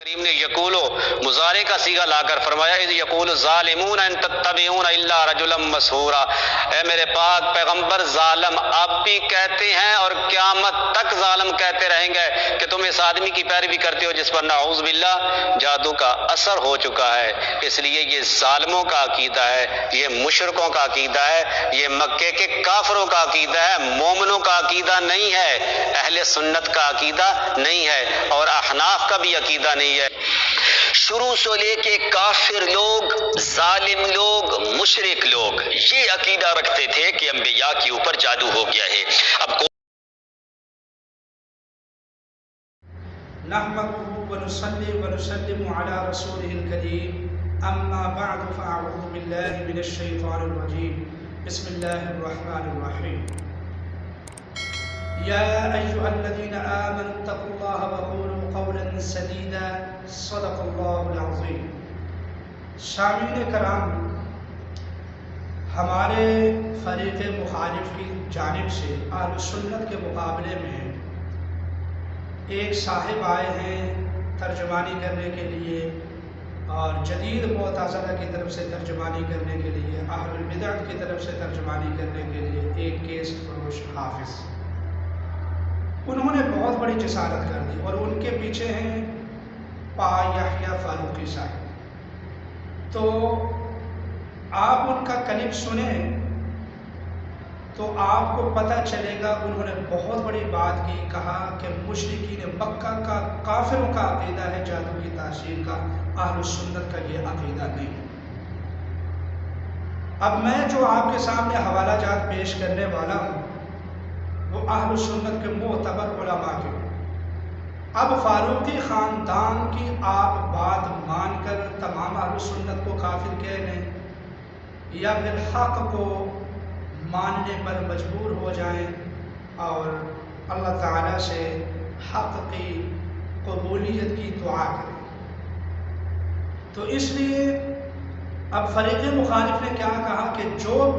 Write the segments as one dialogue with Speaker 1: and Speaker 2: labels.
Speaker 1: کریم نے یقولو مضارع کا صیغہ لا کر فرمایا اذ یقول الظالمون ان تتبعون الا رجلا مسحورا، اے میرے پاک پیغمبر ظالم آپ بھی کہتے ہیں اور قیامت تک ظالم کہتے رہیں گے کہ تم اس آدمی کی پیروی کرتے ہو جس پر نعوذ باللہ جادو کا اثر ہو چکا ہے۔ اس لیے یہ ظالموں کا عقیدہ ہے، یہ مشرکوں کا عقیدہ ہے، یہ مکے کے کافروں کا عقیدہ ہے، مومنوں کا عقیدہ نہیں ہے، اہل سنت کا عقیدہ نہیں ہے، اور احناف کا بھی عقیدہ نہیں ہے۔ شروع سے لے کے کافر لوگ، ظالم لوگ، مشرک لوگ یہ عقیدہ رکھتے تھے کہ انبیاء کے اوپر جادو ہو گیا ہے۔ اب
Speaker 2: نحمده ونصلي ونسلم على رسوله الكريم اما بعد فاعوذ بالله من الشيطان الرجيم بسم الله الرحمن الرحيم يا ايها الذين امنوا اتقوا الله وقولوا قولا سديدا صدق الله العظيم۔ سامعین کرام، ہمارے فریق مخالف کی جانب سے اہل سنت کے مقابلے میں ایک صاحب آئے ہیں ترجمانی کرنے کے لیے، اور جدید معتزلہ کی طرف سے ترجمانی کرنے کے لیے، اہل البدع کی طرف سے ترجمانی کرنے کے لیے ایک کیس فروش حافظ۔ انہوں نے بہت بڑی جسارت کر دی، اور ان کے پیچھے ہیں پا یحییٰ فاروقی صاحب۔ تو آپ ان کا کلپ سنیں تو آپ کو پتہ چلے گا انہوں نے بہت بڑی بات کی، کہا کہ مشرکین مکہ کا، کافروں کا عقیدہ ہے جادو کی تاثیر کا، اہل سنت کا یہ عقیدہ نہیں۔ اب میں جو آپ کے سامنے حوالہ جات پیش کرنے والا ہوں وہ اہل سنت کے معتبر علماء کے۔ اب فاروقی خاندان کی آپ بات مان کر تمام اہل سنت کو کافر کہہ لیں، یا پھر حق کو ماننے پر مجبور ہو جائیں اور اللہ تعالیٰ سے حق کی قبولیت کی دعا کریں۔ تو اس لیے اب فریق مخالف نے کیا کہا کہ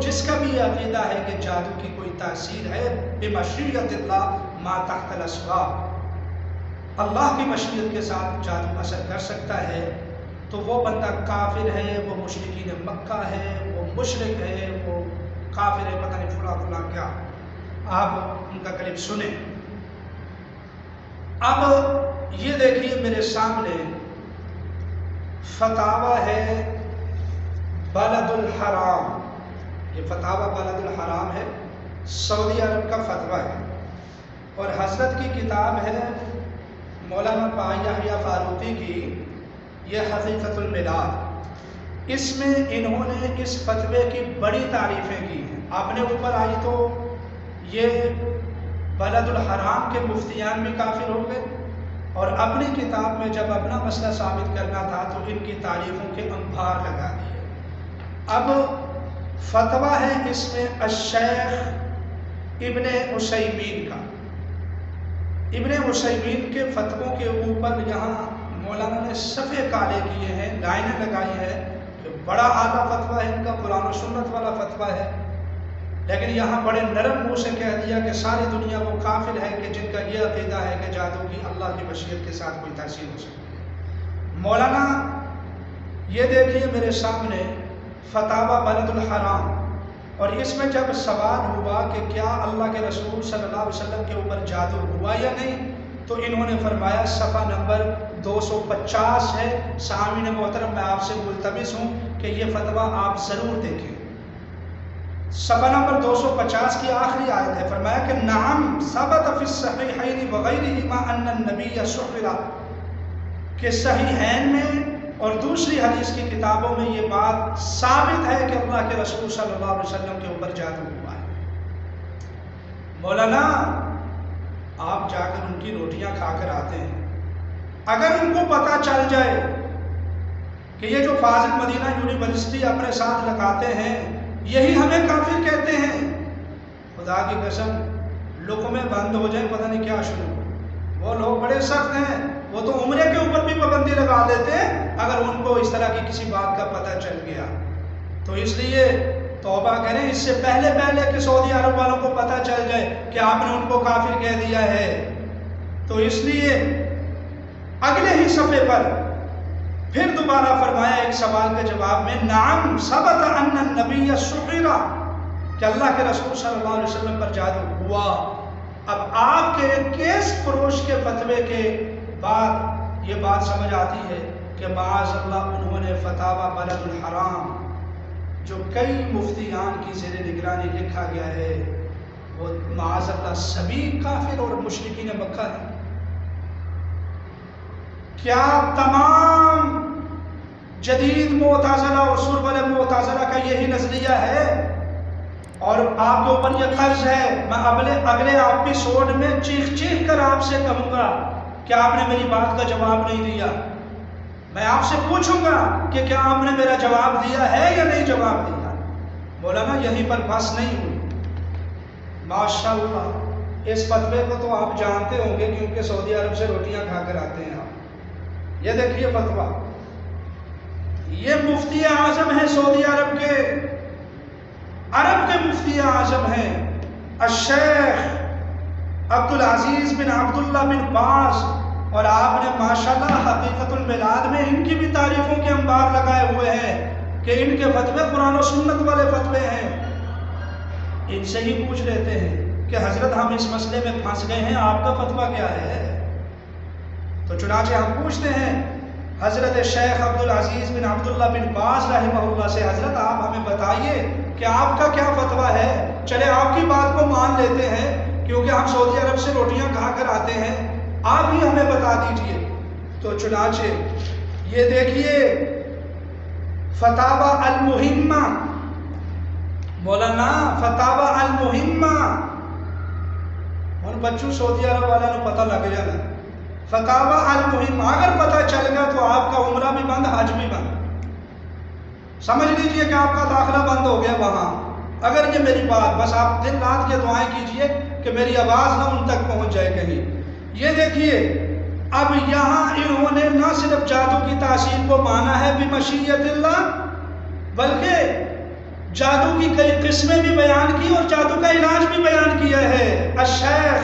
Speaker 2: جس کا بھی عقیدہ ہے کہ جادو کی کوئی تاثیر ہے، بمشیت اللہ ما تحت الاسباب، اللہ کی مشیت کے ساتھ جادو اثر کر سکتا ہے، تو وہ بندہ کافر ہے، وہ مشرکین مکہ ہے، وہ مشرک ہے، وہ کافر ہے، پتہ نہیں فلاں کیا۔ آپ ان کا کلپ سنیں۔ اب یہ دیکھیے میرے سامنے فتاوی ہے بلد الحرام، یہ فتاوی بلد الحرام ہے، سعودی عرب کا فتویٰ ہے، اور حضرت کی کتاب ہے مولانا پا یحییٰ فاروقی کی، یہ حقیقت الملاد۔ اس میں انہوں نے اس فتوے کی بڑی تعریفیں کی ہیں۔ اپنے اوپر آئی تو یہ بلد الحرام کے مفتیان بھی کافر ہو گئے، اور اپنی کتاب میں جب اپنا مسئلہ ثابت کرنا تھا تو ان کی تعریفوں کے انبار لگا دیے۔ اب فتویٰ ہے اس میں الشیخ ابن عثیمین کا، ابن عثیمین کے فتووں کے اوپر یہاں مولانا نے صفحے کالے کیے ہیں، لائنیں لگائی ہیں کہ بڑا اعلیٰ فتویٰ ہے ان کا، قرآن و سنت والا فتویٰ ہے، لیکن یہاں بڑے نرم منہ سے کہہ دیا کہ ساری دنیا وہ کافر ہے کہ جن کا یہ عقیدہ ہے کہ جادو کی اللہ کی مشیت کے ساتھ کوئی تاثیر ہو سکتی ہے۔ مولانا یہ دیکھیے میرے سامنے فتاوی بلد الحرام، اور اس میں جب سوال ہوا کہ کیا اللہ کے رسول صلی اللہ علیہ وسلم کے اوپر جادو ہوا یا نہیں، تو انہوں نے فرمایا صفحہ نمبر 250 ہے۔ سامعین محترم، میں آپ سے ملتمس ہوں کہ یہ فتویٰ آپ ضرور دیکھیں۔ صفحہ نمبر 250 کی آخری آیت ہے، فرمایا کہ نعم ثبت فی الصحیحین وغیرہما ان النبی سحر، کہ صحیحین میں اور دوسری حدیث کی کتابوں میں یہ بات ثابت ہے کہ اللہ کے رسول صلی اللہ علیہ وسلم کے اوپر جادو ہوا ہے۔ مولانا آپ جا کر ان کی روٹیاں کھا کر آتے ہیں، اگر ان کو پتہ چل جائے کہ یہ جو فاضل مدینہ یونیورسٹی اپنے ساتھ لگاتے ہیں یہی ہمیں کافر کہتے ہیں، خدا کی قسم لقمے بند ہو جائیں، پتہ نہیں کیا شروع ہو۔ وہ لوگ بڑے سخت ہیں، وہ تو عمرے کے اوپر بھی پابندی لگا دیتے ہیں اگر ان کو اس طرح کی کسی بات کا پتہ چل گیا۔ تو اس لیے توبہ کریں اس سے پہلے کہ سعودی عرب والوں کو پتہ چل جائے کہ آپ نے ان کو کافر کہہ دیا ہے۔ تو اس لیے اگلے ہی صفحے پر پھر دوبارہ فرمایا ایک سوال کے جواب میں، نعم ثبت ان النبی سحر، کہ اللہ کے رسول صلی اللہ علیہ وسلم پر جادو ہوا۔ اب آپ کے کیس فروش کے فتوے کے بعد یہ بات سمجھ آتی ہے کہ معاذ اللہ انہوں نے فتاوی بلد الحرام جو کئی مفتیان کی زیر نگرانی لکھا گیا ہے، وہ معاذ اللہ سبھی کافر اور مشرکین مکہ ہیں۔ کیا تمام جدید معتزلہ اور سربل معتزلہ کا یہی نظریہ ہے؟ اور آپ کے اوپر یہ قرض ہے، میں اگلے ایپیسوڈ میں چیخ چیخ کر آپ سے کہوں گا کہ آپ نے میری بات کا جواب نہیں دیا۔ میں آپ سے پوچھوں گا کہ کیا آپ نے میرا جواب دیا ہے یا نہیں جواب دیا؟ مولانا یہیں پر بس نہیں ہوئی۔ ماشاءاللہ اس فتوے کو تو آپ جانتے ہوں گے کیونکہ سعودی عرب سے روٹیاں کھا کر آتے ہیں آپ۔ یہ دیکھیے فتویٰ، یہ مفتی اعظم ہیں سعودی عرب کے، عرب کے مفتی اعظم ہیں الشیخ عبدالعزیز بن عبداللہ بن باز، اور آپ نے ماشاءاللہ حقیقت البلاد میں ان کی بھی تعریفوں کے انبار لگائے ہوئے ہیں کہ ان کے فتوے قرآن و سنت والے فتوے ہیں۔ ان سے ہی پوچھ لیتے ہیں کہ حضرت ہم اس مسئلے میں پھنس گئے ہیں، آپ کا فتویٰ کیا ہے؟ تو چنانچہ ہم پوچھتے ہیں حضرت شیخ عبدالعزیز بن عبداللہ بن باز رحمہ اللہ سے، حضرت آپ ہمیں بتائیے کہ آپ کا کیا فتویٰ ہے؟ چلے آپ کی بات کو مان لیتے ہیں کیونکہ ہم سعودی عرب سے روٹیاں کھا کر آتے ہیں، آپ ہی ہمیں بتا دیجئے۔ تو چنانچہ یہ دیکھیے فتاوی المہمہ، مولانا فتاوی المہمہ، اور بچوں سعودی عرب والا نے پتہ لگ جانا فتاوی المہمہ، اگر پتہ چل گیا تو آپ کا عمرہ بھی بند، حج بھی بند، سمجھ لیجئے کہ آپ کا داخلہ بند ہو گیا وہاں۔ اگر یہ میری بات، بس آپ دن رات کے دعائیں کیجئے کہ میری آواز نہ ان تک پہنچ جائے کہیں۔ یہ دیکھیے اب یہاں انہوں نے نہ صرف جادو کی تاثیر کو مانا ہے بمشیت اللہ، بلکہ جادو کی کئی قسمیں بھی بیان کی اور جادو کا علاج بھی بیان کیا ہے۔ الشیخ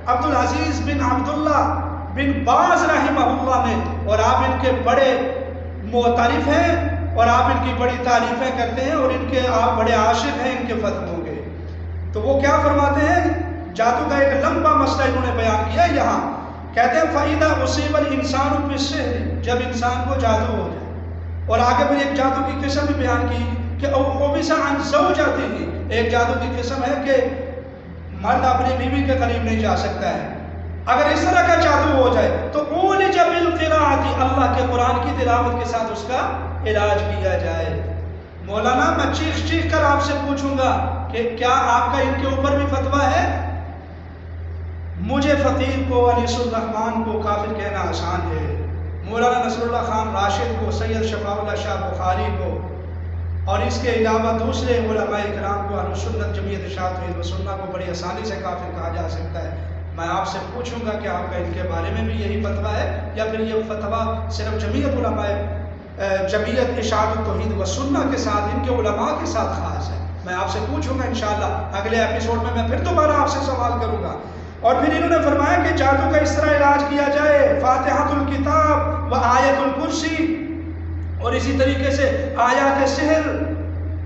Speaker 2: عبدالعزیز بن عبداللہ بن باز رحمہ اللہ نے، اور آپ ان کے بڑے معترف ہیں اور آپ ان کی بڑی تعریفیں کرتے ہیں اور ان کے آپ بڑے عاشق ہیں ان کے فتووں کے۔ تو وہ کیا فرماتے ہیں؟ جادو کا ایک لمبا مسئلہ انہوں نے بیان کیا یہاں، کہتے ہیں فَإِذَا أُصِيبَ الْإِنسَانُ بِالسِّحْرِ، جب انسان کو جادو ہو جائے، اور آگے پھر ایک جادو کی قسم بھی بیان کی کہ أُوْحُبِسَ عَنْ زَوْجَتِهِ، ایک جادو کی قسم ہے کہ مرد اپنی بیوی کے قریب نہیں جا سکتا ہے۔ اگر اس طرح کا جادو ہو جائے تو عُولِجَ بِالْقِرَاءَةِ، اللہ کے قرآن کی تلاوت کے ساتھ اس کا علاج کیا جائے۔ مولانا میں چیخ چیخ کر آپ سے پوچھوں گا کہ کیا آپ کا ان کے اوپر بھی فتویٰ ہے؟ مجھے فقیر کو، انیس الرحمن کو کافر کہنا آسان ہے، مولانا نصر اللہ خان راشد کو، سید شفاء اللہ شاہ بخاری کو، اور اس کے علاوہ دوسرے علماء کرام کو، اہل سنت جمعیت اشاعت توحید و سنت کو بڑی آسانی سے کافر کہا جا سکتا ہے۔ میں آپ سے پوچھوں گا کہ آپ کا ان کے بارے میں بھی یہی فتویٰ ہے یا پھر یہ فتویٰ صرف جمعیت علماء جمعیت اشاعت توحید و سنت کے ساتھ، ان کے علماء کے ساتھ خاص ہے؟ میں آپ سے پوچھوں گا انشاءاللہ اگلے ایپیسوڈ میں پھر دوبارہ آپ سے سوال کروں گا۔ اور پھر انہوں نے فرمایا کہ جادو کا اس طرح علاج کیا جائے، فاتحۃ الکتاب و آیت الکرسی، اور اسی طریقے سے آیات سحر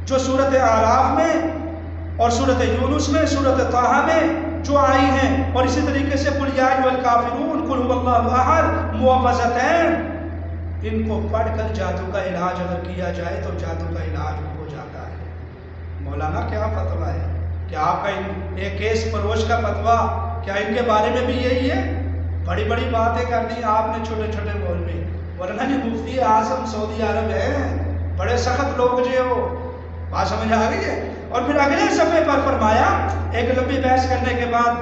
Speaker 2: جو سورۃ اعراف میں اور سورۃ یونس میں، سورۃ طٰہٰ میں جو آئی ہیں، اور اسی طریقے سے قل یا ایھا الکافرون، قل ھو اللہ احد، معوذتین، ان کو پڑھ کر جادو کا علاج اگر کیا جائے تو جادو کا علاج ہو جاتا ہے۔ مولانا کیا فتویٰ ہے؟ کیا آپ کا ایک کیس فروش کا فتویٰ کیا ان کے بارے میں بھی یہی ہے؟ بڑی بڑی باتیں کر دی آپ نے چھوٹے چھوٹے بول میں، ورنہ یہ مفتی اعظم سعودی عرب ہیں، بڑے سخت لوگ جو ہو، بات سمجھ آ گئی ہے۔ اور پھر اگلے صفحے پر فرمایا، ایک لمبی بحث کرنے کے بعد،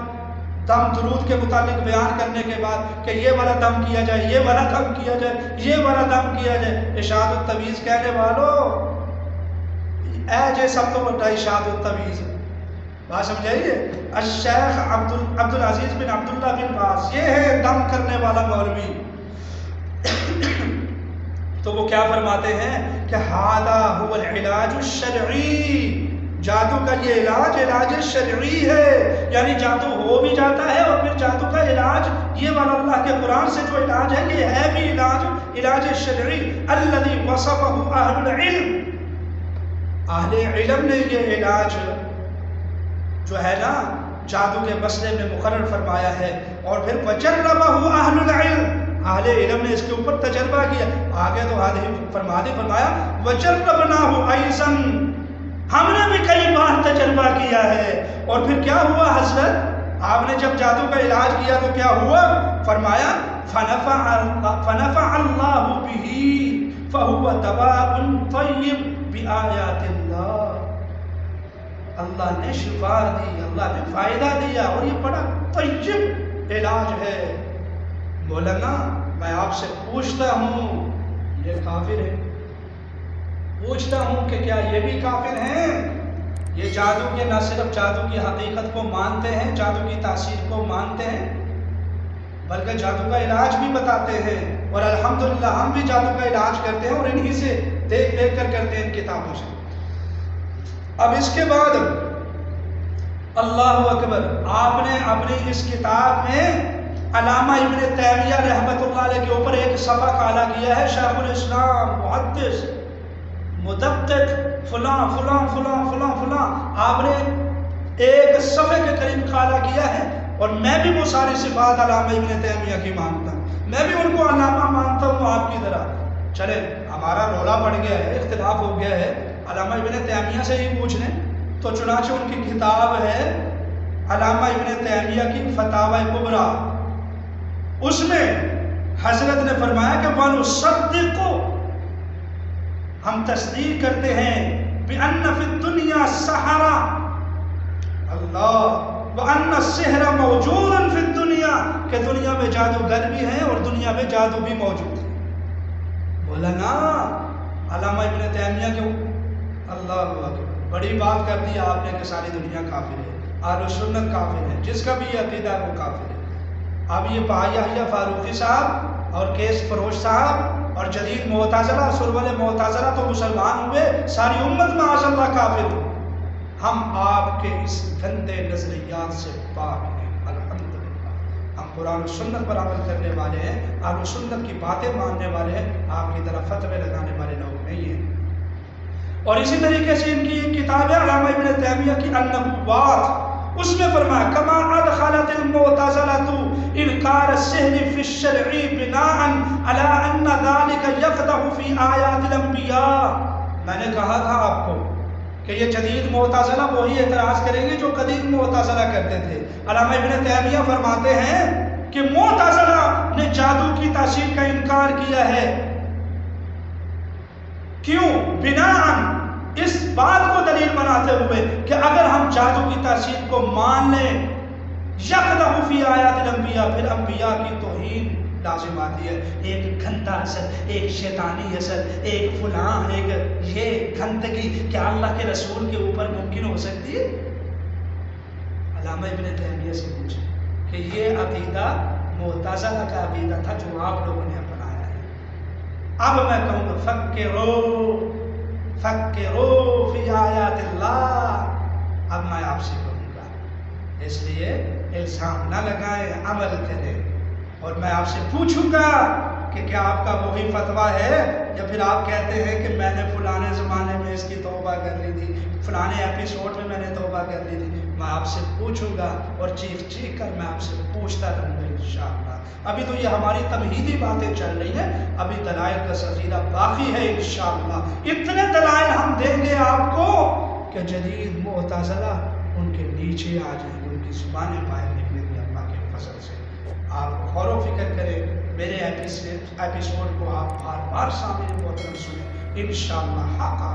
Speaker 2: دم درود کے متعلق بیان کرنے کے بعد کہ یہ والا دم کیا جائے، یہ والا دم کیا جائے، یہ والا دم کیا جائے، اشاعت التویز کہنے والوں، اے جے سب تو بڑا اشاعت التویز، بات سمجھائیے۔ الشیخ عبدالعزیز بن عبداللہ بن باز، یہ ہے دم کرنے والا مولوی۔ تو وہ کیا فرماتے ہیں کہ ھذا ھو العلاج الشرعی، جادو کا یہ علاج شرعی ہے، یعنی جادو ہو بھی جاتا ہے اور پھر جادو کا علاج یہ والا اللہ کے قرآن سے جو علاج ہے یہ ہے بھی علاج شرعی۔ الذی وصفہ اہل العلم، اہل علم نے یہ علاج جو ہے نا جادو کے مسئلے میں مقرر فرمایا ہے، اور پھر وجربہ اہل العلم، اہل علم نے اس کے اوپر تجربہ کیا۔ آگے تو فرمایا وجربناہ ایضا، ہم نے بھی کئی بار تجربہ کیا ہے۔ اور پھر کیا ہوا حضرت؟ آپ نے جب جادو کا علاج کیا تو کیا ہوا؟ فرمایا فنفع اللہ بہ فہو دواء طیب بآیات اللہ، اللہ نے شفا دی، اللہ نے فائدہ دیا، اور یہ بڑا طیب علاج ہے۔ مولانا میں آپ سے پوچھتا ہوں، یہ کافر ہے؟ پوچھتا ہوں کہ کیا یہ بھی کافر ہیں؟ یہ جادو کے نہ صرف جادو کی حقیقت کو مانتے ہیں، جادو کی تاثیر کو مانتے ہیں، بلکہ جادو کا علاج بھی بتاتے ہیں، اور الحمدللہ ہم بھی جادو کا علاج کرتے ہیں، اور انہی سے دیکھ کر کرتے ہیں ان کتابوں سے۔ اب اس کے بعد اللہ اکبر، آپ نے اپنی اس کتاب میں علامہ ابن تیمیہ رحمۃ اللہ علیہ کے اوپر ایک صفحہ کالا کیا ہے، شیخ الاسلام محدث مدقق فلاں فلاں فلاں فلاں فلاں، آپ نے ایک صفحے کے قریب کالا کیا ہے، اور میں بھی وہ ساری صفات علامہ ابن تیمیہ کی مانتا ہوں، میں بھی ان کو علامہ مانتا ہوں آپ کی طرح۔ چلے ہمارا رولا پڑ گیا ہے، اختلاف ہو گیا ہے، علامہ ابن تیمیہ سے ہی پوچھ لیں، تو چنانچہ ان کی کتاب ہے علامہ ابن تیمیہ کی فتاوی کبریٰ، اس میں حضرت نے فرمایا کہ وَنُصَدِّقُ، ہم تصدیق کرتے ہیں بِأَنَّ فِي الدُّنْيَا سَحَرَةً، اللہ وَأَنَّ السِّحْرَ مَوْجُودٌ فِي الدُّنْيَا، کہ دنیا میں جادوگر بھی ہیں اور دنیا میں جادو بھی موجود ہے۔ مولانا علامہ ابن تیمیہ کے اللہ اکبر، بڑی بات کر دی آپ نے کہ ساری دنیا کافر ہے، اہل سنت کافر ہے، جس کا بھی یہ عقیدہ ہے وہ کافر ہے۔ اب یہ یحییٰ فاروقی صاحب اور کیس فروش صاحب اور جدید معتزلہ، سرول معتزلہ تو مسلمان ہوئے، ساری امت معاذ اللہ کافر ہو۔ ہم آپ کے اس گندے نظریات سے پاک ہیں الحمدللہ، ہم قرآن و سنت پر عمل کرنے والے ہیں، اہل و سنت کی باتیں ماننے والے ہیں، آپ کی طرح فتوے لگانے والے لوگ نہیں ہیں۔ اور اسی طریقے سے ان کی ایک کتاب ہے علامہ ابن تیمیہ کی النبوات، اس میں فرمایا کما ادخلت المعتزلۃ انکار السحر فی الشرع بناء علی ان ذلك یقدح فی آیات الانبیاء، میں نے کہا تھا آپ کو کہ یہ جدید معتزلہ وہی اعتراض کریں گے جو قدیم معتزلہ کرتے تھے۔ علامہ ابن تیمیہ فرماتے ہیں کہ معتزلہ نے جادو کی تاثیر کا انکار کیا ہے، کیوں؟ بناءً، اس بات کو دلیل بناتے ہوئے کہ اگر ہم جادو کی تاثیر کو مان لیں، یقدح فی آیات الانبیاء، پھر انبیاء کی توہین لازم آتی ہے۔ ایک گھنٹا اثر، ایک شیطانی اثر، ایک فلاں، ایک یہ گھنٹگی کیا اللہ کے رسول کے اوپر ممکن ہو سکتی ہے؟ علامہ ابن تیمیہ سے پوچھیں کہ یہ عقیدہ معتزلہ کا عقیدہ تھا جو آپ لوگوں نے اپنایا ہے۔ اب میں کہوں گا فکرو فی آیات اللہ، اب میں آپ سے کہوں گا، اس لیے الزام نہ لگائیں، عمل کریں۔ اور میں آپ سے پوچھوں گا کہ کیا آپ کا وہی فتویٰ ہے، یا پھر آپ کہتے ہیں کہ میں نے فلانے زمانے میں اس کی توبہ کر لی تھی، فلانے ایپیسوڈ میں نے توبہ کر لی تھی۔ میں آپ سے پوچھوں گا اور چیخ چیخ کر میں آپ سے پوچھتا رہوں گا انشاءاللہ۔ ابھی تو یہ ہماری تمہیدی باتیں چل رہی ہیں، ابھی دلائل کا ذخیرہ باقی ہے انشاءاللہ۔ اتنے دلائل ہم دیں گے آپ کو کہ جدید معتزلہ ان کے نیچے آ جائیں گے، ان کی زبانیں باہر نکلیں گی اللہ کے فضل سے۔ آپ غور و فکر کریں، میرے ایپیسوڈ کو آپ بار بار سامنے محترم سنیں، انشاءاللہ حق